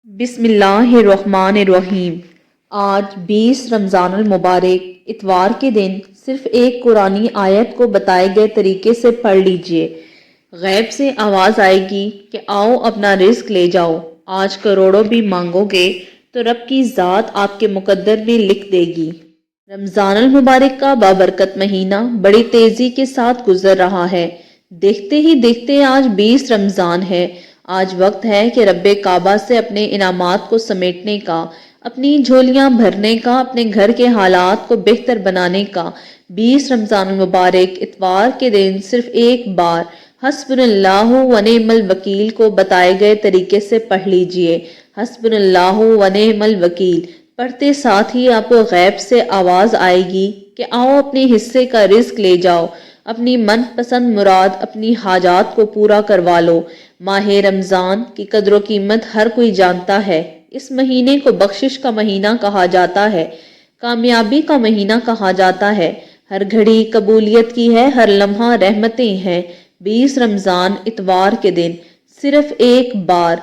بسم اللہ الرحمن الرحیم۔ آج 20 رمضان المبارک اتوار کے دن صرف ایک قرآنی آیت کو بتائے گئے طریقے سے پڑھ لیجئے۔ غیب سے آواز آئے گی کہ آؤ اپنا رزق لے جاؤ۔ آج کروڑوں بھی مانگو گے تو رب کی ذات آپ کے مقدر میں لکھ دے گی۔ رمضان المبارک کا بابرکت مہینہ بڑی تیزی کے ساتھ گزر رہا ہے۔ دیکھتے ہی دیکھتے آج 20 رمضان ہے۔ آج وقت ہے کہ رب کعبہ سے اپنے انعامات کو سمیٹنے کا، اپنی جھولیاں بھرنے کا، اپنے گھر کے حالات کو بہتر بنانے کا۔ 20 رمضان المبارک اتوار کے دن صرف ایک بار حسبنا اللہ و نعم الوکیل کو بتائے گئے طریقے سے پڑھ لیجئے۔ حسبنا اللہ و نعم الوکیل پڑھتے ساتھ ہی آپ کو غیب سے آواز آئے گی کہ آؤ اپنے حصے کا رزق لے جاؤ، اپنی من پسند مراد، اپنی حاجات کو پورا کروا لو۔ ماہ رمضان کی قدر و قیمت ہر کوئی جانتا ہے۔ اس مہینے کو بخشش کا مہینہ کہا جاتا ہے، کامیابی کا مہینہ کہا جاتا ہے۔ ہر گھڑی قبولیت کی ہے، ہر لمحہ رحمتیں ہیں۔ 20 رمضان اتوار کے دن صرف ایک بار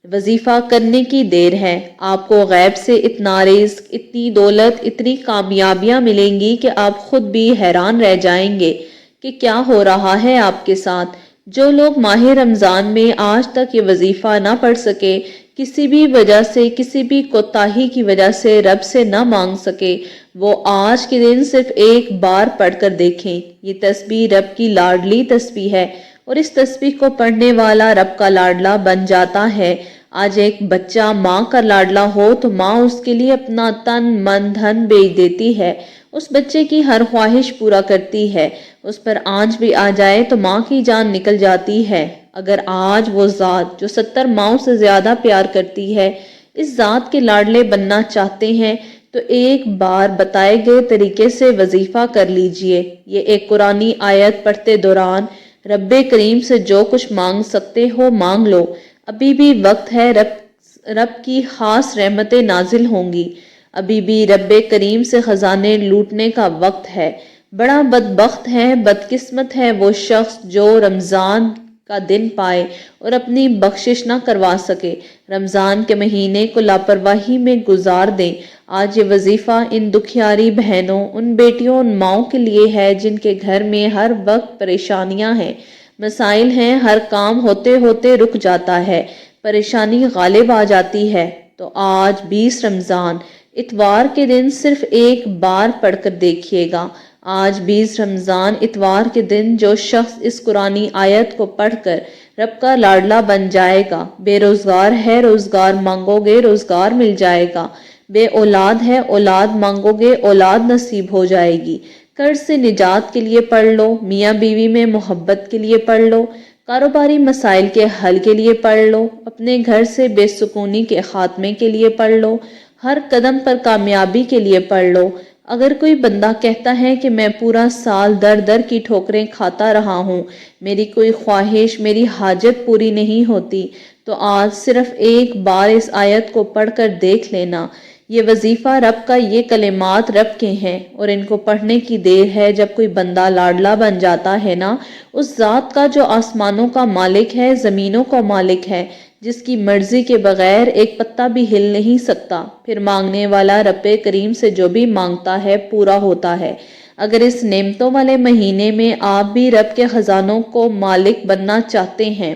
وظیفہ کرنے کی دیر ہے۔ آپ کو غیب سے اتنا رزق، اتنی دولت، اتنی کامیابیاں ملیں گی کہ آپ خود بھی حیران رہ جائیں گے کہ کیا ہو رہا ہے آپ کے ساتھ۔ جو لوگ ماہ رمضان میں آج تک یہ وظیفہ نہ پڑھ سکے، کسی بھی وجہ سے، کسی بھی کوتاہی کی وجہ سے رب سے نہ مانگ سکے، وہ آج کے دن صرف ایک بار پڑھ کر دیکھیں۔ یہ تسبیح رب کی لاڈلی تسبیح ہے اور اس تسبیح کو پڑھنے والا رب کا لاڈلا بن جاتا ہے۔ آج ایک بچہ ماں کا لاڈلا ہو تو ماں اس کے لیے اپنا تن من دھن بیچ دیتی ہے، اس بچے کی ہر خواہش پورا کرتی ہے۔ اس پر آنچ بھی آ جائے تو ماں کی جان نکل جاتی ہے۔ اگر آج وہ ذات جو 70 ماؤں سے زیادہ پیار کرتی ہے، اس ذات کے لاڈلے بننا چاہتے ہیں تو ایک بار بتائے گئے طریقے سے وظیفہ کر لیجئے۔ یہ ایک قرآنی آیت پڑھتے دوران رب کریم سے جو کچھ مانگ سکتے ہو مانگ لو۔ ابھی بھی وقت ہے، رب کی خاص رحمتیں نازل ہوں گی۔ ابھی بھی رب کریم سے خزانے لوٹنے کا وقت ہے۔ بڑا بدبخت ہے، بدقسمت ہے وہ شخص جو رمضان کا دن پائے اور اپنی بخشش نہ کروا سکے، رمضان کے مہینے کو لاپرواہی میں گزار دیں۔ آج یہ وظیفہ ان دکھیاری بہنوں، ان بیٹیوں، ان ماؤں کے لیے ہے جن کے گھر میں ہر وقت پریشانیاں ہیں، مسائل ہیں، ہر کام ہوتے ہوتے رک جاتا ہے، پریشانی غالب آ جاتی ہے۔ تو آج 20 رمضان اتوار کے دن صرف ایک بار پڑھ کر دیکھیے گا۔ آج 20 رمضان اتوار کے دن جو شخص اس قرآنی آیت کو پڑھ کر رب کا لاڈلا بن جائے گا، بے روزگار ہے، روزگار مانگو گے روزگار مل جائے گا، بے اولاد ہے، اولاد مانگو گے اولاد نصیب ہو جائے گی، قرض سے نجات کے لیے پڑھ لو، میاں بیوی میں محبت کے لیے پڑھ لو، کاروباری مسائل کے حل کے لیے پڑھ لو، اپنے گھر سے بے سکونی کے خاتمے کے لیے پڑھ لو، ہر قدم پر کامیابی کے لیے پڑھ لو۔ اگر کوئی بندہ کہتا ہے کہ میں پورا سال در در کی ٹھوکریں کھاتا رہا ہوں، میری کوئی خواہش، میری حاجت پوری نہیں ہوتی، تو آج صرف ایک بار اس آیت کو پڑھ کر دیکھ لینا۔ یہ وظیفہ رب کا، یہ کلمات رب کے ہیں اور ان کو پڑھنے کی دیر ہے۔ جب کوئی بندہ لاڈلا بن جاتا ہے نا، اس ذات کا جو آسمانوں کا مالک ہے، زمینوں کا مالک ہے، جس کی مرضی کے بغیر ایک پتا بھی ہل نہیں سکتا، پھر مانگنے والا رب کریم سے جو بھی مانگتا ہے پورا ہوتا ہے۔ اگر اس نعمتوں والے مہینے میں آپ بھی رب کے خزانوں کو مالک بننا چاہتے ہیں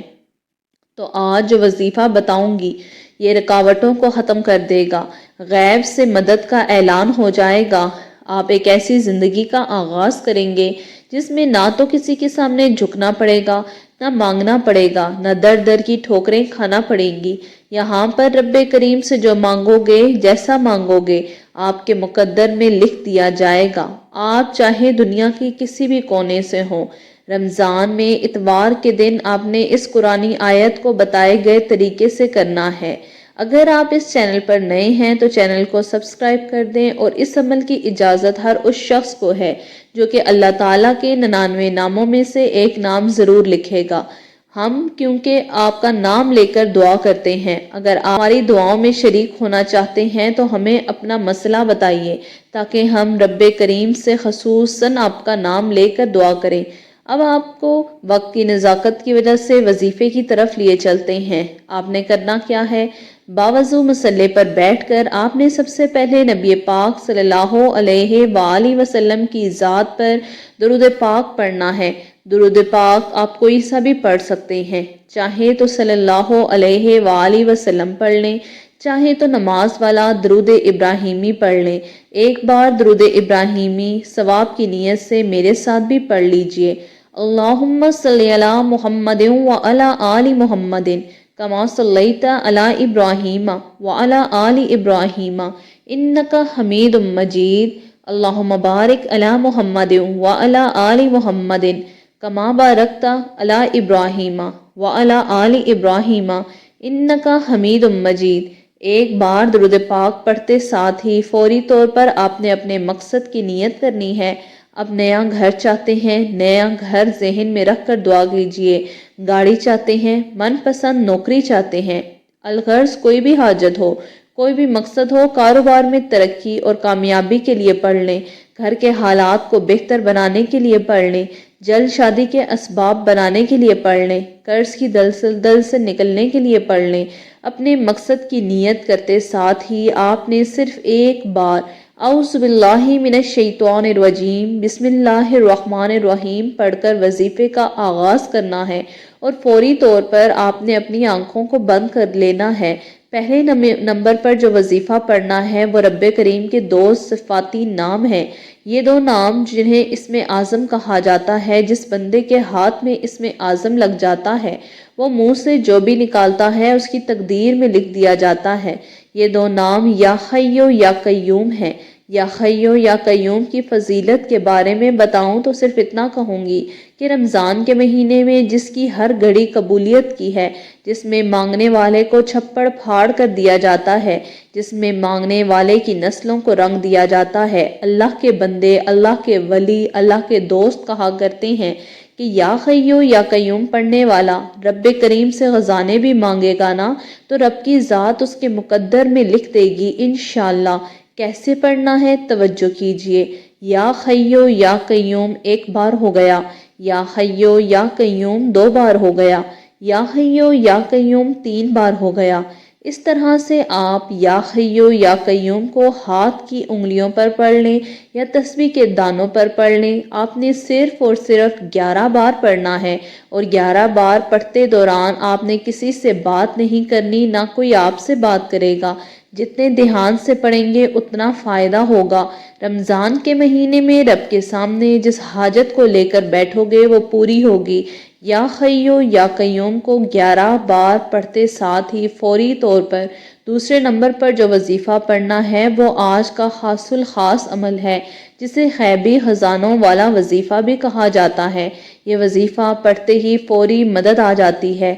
تو آج جو وظیفہ بتاؤں گی یہ رکاوٹوں کو ختم کر دے گا، غیب سے مدد کا اعلان ہو جائے گا۔ آپ ایک ایسی زندگی کا آغاز کریں گے جس میں نہ تو کسی کے سامنے جھکنا پڑے گا، نہ مانگنا پڑے گا، نہ در در کی ٹھوکریں کھانا پڑیں گی۔ یہاں پر رب کریم سے جو مانگو گے، جیسا مانگو گے، آپ کے مقدر میں لکھ دیا جائے گا، آپ چاہے دنیا کی کسی بھی کونے سے ہوں۔ رمضان میں اتوار کے دن آپ نے اس قرآنی آیت کو بتائے گئے طریقے سے کرنا ہے۔ اگر آپ اس چینل پر نئے ہیں تو چینل کو سبسکرائب کر دیں، اور اس عمل کی اجازت ہر اس شخص کو ہے جو کہ اللہ تعالیٰ کے 99 ناموں میں سے ایک نام ضرور لکھے گا۔ ہم کیونکہ آپ کا نام لے کر دعا کرتے ہیں، اگر آپ ہماری دعاؤں میں شریک ہونا چاہتے ہیں تو ہمیں اپنا مسئلہ بتائیے تاکہ ہم رب کریم سے خصوصاً آپ کا نام لے کر دعا کریں۔ اب آپ کو وقت کی نزاکت کی وجہ سے وظیفے کی طرف لیے چلتے ہیں۔ آپ نے کرنا کیا ہے، باوضو مصلی پر بیٹھ کر آپ نے سب سے پہلے نبی پاک صلی اللہ علیہ وآلہ وسلم کی ذات پر درود پاک پڑھنا ہے۔ درود پاک آپ کوئی سا بھی پڑھ سکتے ہیں، چاہے تو صلی اللہ علیہ وآلہ وسلم پڑھ لیں، چاہے تو نماز والا درود ابراہیمی پڑھ لیں۔ ایک بار درود ابراہیمی ثواب کی نیت سے میرے ساتھ بھی پڑھ لیجئے۔ اللہم صلی علی محمد وعلی آل محمد کما صلیت علی ابراہیم وعلی آل ابراہیم انک حمید مجید۔ اللہم بارک علی محمد وعلی آل محمد کما بارکت علی ابراہیم وعلی آل ابراہیم انک حمید مجید۔ ایک بار درود پاک پڑھتے ساتھ ہی فوری طور پر آپ نے اپنے مقصد کی نیت کرنی ہے۔ اب نیا گھر چاہتے ہیں، نیا گھر ذہن میں رکھ کر دعا کیجیے۔ گاڑی چاہتے ہیں، من پسند نوکری چاہتے ہیں، الغرض کوئی بھی حاجت ہو، کوئی بھی مقصد ہو، کاروبار میں ترقی اور کامیابی کے لیے پڑھ لیں، گھر کے حالات کو بہتر بنانے کے لیے پڑھ لیں، جلد شادی کے اسباب بنانے کے لیے پڑھ لیں، قرض کی دلدل سے نکلنے کے لیے پڑھ لیں۔ اپنے مقصد کی نیت کرتے ساتھ ہی آپ نے صرف ایک بار اعوذ باللہ من الشیطان الرجیم بسم اللہ الرحمن الرحیم پڑھ کر وظیفے کا آغاز کرنا ہے، اور فوری طور پر آپ نے اپنی آنکھوں کو بند کر لینا ہے۔ پہلے نمبر پر جو وظیفہ پڑھنا ہے وہ رب کریم کے 2 صفاتی نام ہیں۔ یہ 2 نام جنہیں اسم اعظم کہا جاتا ہے، جس بندے کے ہاتھ میں اسم اعظم لگ جاتا ہے وہ منہ سے جو بھی نکالتا ہے اس کی تقدیر میں لکھ دیا جاتا ہے۔ یہ 2 نام یا حیو یا قیوم ہیں۔ یا حیو یا قیوم کی فضیلت کے بارے میں بتاؤں تو صرف اتنا کہوں گی کہ رمضان کے مہینے میں جس کی ہر گھڑی قبولیت کی ہے، جس میں مانگنے والے کو چھپڑ پھاڑ کر دیا جاتا ہے، جس میں مانگنے والے کی نسلوں کو رنگ دیا جاتا ہے، اللہ کے بندے، اللہ کے ولی، اللہ کے دوست کہا کرتے ہیں کہ یا حیو یا قیوم پڑھنے والا رب کریم سے خزانے بھی مانگے گا نا تو رب کی ذات اس کے مقدر میں لکھ دے گی انشاءاللہ۔ کیسے پڑھنا ہے توجہ کیجئے۔ یا حیو یا قیوم ایک بار ہو گیا، یا حیو یا قیوم 2 بار ہو گیا، یا حیو یا قیوم 3 بار ہو گیا۔ اس طرح سے آپ یا حیو یا قیوم کو ہاتھ کی انگلیوں پر پڑھ لیں یا تسبیح کے دانوں پر پڑھ لیں۔ آپ نے صرف اور صرف 11 بار پڑھنا ہے، اور 11 بار پڑھتے دوران آپ نے کسی سے بات نہیں کرنی، نہ کوئی آپ سے بات کرے گا۔ جتنے دھیان سے پڑھیں گے اتنا فائدہ ہوگا۔ رمضان کے مہینے میں رب کے سامنے جس حاجت کو لے کر بیٹھو گے وہ پوری ہوگی۔ یا حیو یا قیوم کو 11 بار پڑھتے ساتھ ہی فوری طور پر دوسرے نمبر پر جو وظیفہ پڑھنا ہے وہ آج کا خاص الخاص عمل ہے، جسے غیبی خزانوں والا وظیفہ بھی کہا جاتا ہے۔ یہ وظیفہ پڑھتے ہی فوری مدد آ جاتی ہے،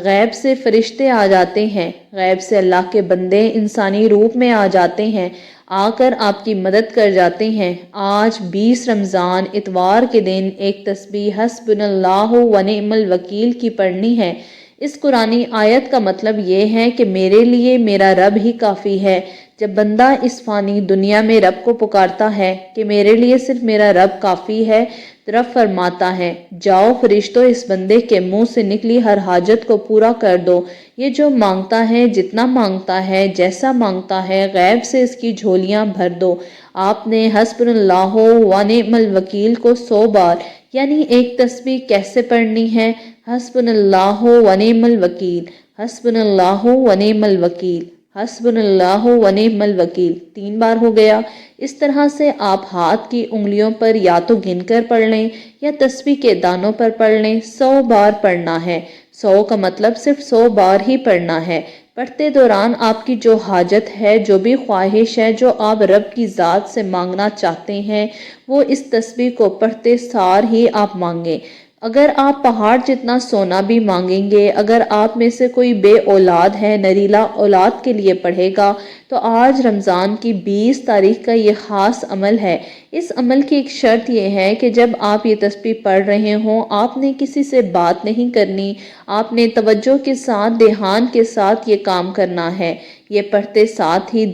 غیب سے فرشتے آ جاتے ہیں، غیب سے اللہ کے بندے انسانی روپ میں آ جاتے ہیں، آ کر آپ کی مدد کر جاتے ہیں۔ آج 20 رمضان اتوار کے دن ایک تسبیح حسبنا اللہ ونعم الوکیل کی پڑھنی ہے۔ اس قرآنی آیت کا مطلب یہ ہے کہ میرے لیے میرا رب ہی کافی ہے۔ جب بندہ اس فانی دنیا میں رب کو پکارتا ہے کہ میرے لیے صرف میرا رب کافی ہے، رب فرماتا ہے جاؤ فرشتوں اس بندے کے منہ سے نکلی ہر حاجت کو پورا کر دو۔ یہ جو مانگتا ہے، جتنا مانگتا ہے، جیسا مانگتا ہے، غیب سے اس کی جھولیاں بھر دو۔ آپ نے حسبنا اللہ ونعم الوکیل کو 100 بار یعنی ایک تسبیح کیسے پڑھنی ہے؟ حسبنا اللہ ونعم الوکیل، حسبنا اللہ ونعم الوکیل، حسبنا اللہ ونعم الوکیل 3 بار ہو گیا۔ اس طرح سے آپ ہاتھ کی انگلیوں پر یا تو گن کر پڑھ لیں یا تسبیح کے دانوں پر پڑھ لیں۔ 100 بار پڑھنا ہے۔ 100 کا مطلب صرف 100 بار ہی پڑھنا ہے۔ پڑھتے دوران آپ کی جو حاجت ہے، جو بھی خواہش ہے، جو آپ رب کی ذات سے مانگنا چاہتے ہیں، وہ اس تسبیح کو پڑھتے سار ہی آپ مانگیں۔ اگر آپ پہاڑ جتنا سونا بھی مانگیں گے، اگر آپ میں سے کوئی بے اولاد ہے، نریلا اولاد کے لیے پڑھے گا، تو آج رمضان کی 20 تاریخ کا یہ خاص عمل ہے۔ اس عمل کی ایک شرط یہ ہے کہ جب آپ یہ تسبیح پڑھ رہے ہوں، آپ نے کسی سے بات نہیں کرنی، آپ نے توجہ کے ساتھ، دھیان کے ساتھ یہ کام کرنا ہے۔ یہ پڑھتے ساتھ ہی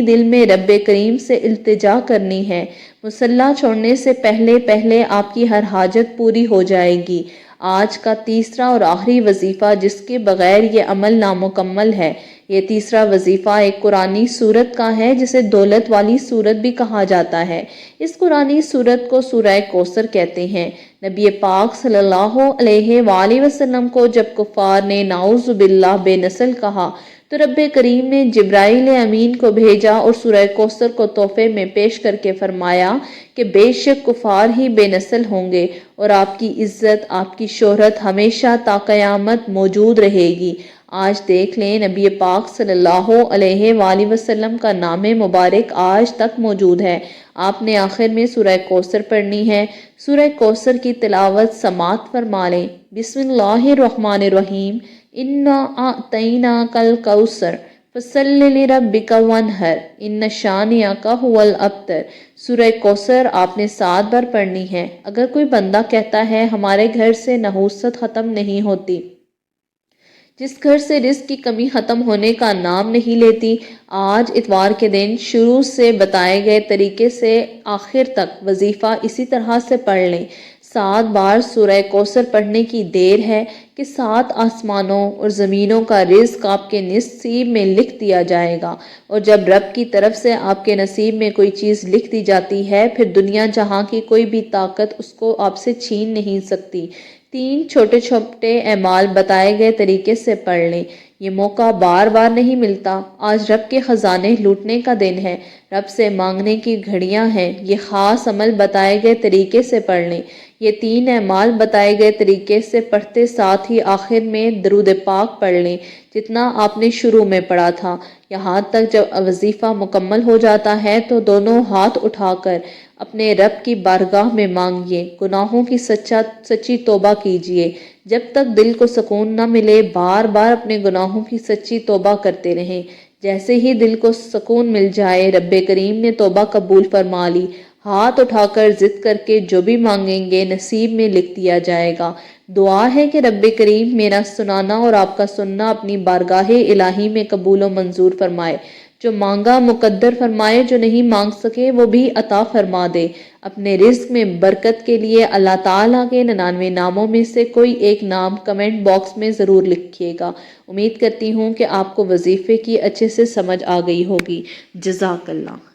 دل میں رب کریم سے التجا کرنی ہے۔ مصلی چھوڑنے سے پہلے آپ کی ہر حاجت پوری ہو جائے گی۔ آج کا تیسرا اور آخری وظیفہ جس کے بغیر یہ عمل نامکمل ہے، یہ تیسرا وظیفہ ایک قرآنی سورت کا ہے جسے دولت والی سورت بھی کہا جاتا ہے۔ اس قرآنی سورت کو سورہ کوثر کہتے ہیں۔ نبی پاک صلی اللہ علیہ وآلہ وسلم کو جب کفار نے نعوذ باللہ بے نسل کہا تو رب کریم نے جبرائیل امین کو بھیجا اور سورہ کوثر کو تحفے میں پیش کر کے فرمایا کہ بے شک کفار ہی بے نسل ہوں گے اور آپ کی عزت، آپ کی شہرت ہمیشہ تا قیامت موجود رہے گی۔ آج دیکھ لیں نبی پاک صلی اللہ علیہ وآلہ وسلم کا نام مبارک آج تک موجود ہے۔ آپ نے آخر میں سورہ کوثر پڑھنی ہے۔ سورہ کوثر کی تلاوت سماعت فرما لیں۔ بسم اللہ الرحمن الرحیم۔ اِنَّا أَعْطَيْنَاكَ الْكَوْثَرَ فَصَلِّ لِرَبِّكَ وَانْحَرْ إِنَّ شَانِئَكَ هُوَ الْأَبْتَرُ۔ سورہ کوثر آپ نے 7 بار پڑھنی ہے۔ اگر کوئی بندہ کہتا ہے ہمارے گھر سے نحوست ختم نہیں ہوتی، جس گھر سے رزق کی کمی ختم ہونے کا نام نہیں لیتی، آج اتوار کے دن شروع سے بتائے گئے طریقے سے آخر تک وظیفہ اسی طرح سے پڑھ لیں۔ 7 بار سورہ کوثر پڑھنے کی دیر ہے کہ 7 آسمانوں اور زمینوں کا رزق آپ کے نصیب میں لکھ دیا جائے گا، اور جب رب کی طرف سے آپ کے نصیب میں کوئی چیز لکھ دی جاتی ہے پھر دنیا جہاں کی کوئی بھی طاقت اس کو آپ سے چھین نہیں سکتی۔ 3 چھوٹے چھوٹے اعمال بتائے گئے طریقے سے پڑھ لیں۔ یہ موقع بار بار نہیں ملتا۔ آج رب کے خزانے لوٹنے کا دن ہے، رب سے مانگنے کی گھڑیاں ہیں۔ یہ خاص عمل بتائے گئے طریقے سے پڑھ لیں۔ یہ 3 اعمال بتائے گئے طریقے سے پڑھتے ساتھ ہی آخر میں درود پاک پڑھ لیں جتنا آپ نے شروع میں پڑھا تھا۔ یہاں تک جب وظیفہ مکمل ہو جاتا ہے تو دونوں ہاتھ اٹھا کر اپنے رب کی بارگاہ میں مانگیے، گناہوں کی سچی توبہ کیجیے۔ جب تک دل کو سکون نہ ملے بار بار اپنے گناہوں کی سچی توبہ کرتے رہیں۔ جیسے ہی دل کو سکون مل جائے رب کریم نے توبہ قبول فرما لی، ہاتھ اٹھا کر ضد کر کے جو بھی مانگیں گے نصیب میں لکھ دیا جائے گا۔ دعا ہے کہ رب کریم میرا سنانا اور آپ کا سننا اپنی بارگاہ الہی میں قبول و منظور فرمائے۔ جو مانگا مقدر فرمائے، جو نہیں مانگ سکے وہ بھی عطا فرما دے۔ اپنے رزق میں برکت کے لیے اللہ تعالیٰ کے 99 ناموں میں سے کوئی ایک نام کمنٹ باکس میں ضرور لکھیے گا۔ امید کرتی ہوں کہ آپ کو وظیفے کی اچھے سے سمجھ آ گئی ہوگی۔ جزاک اللہ۔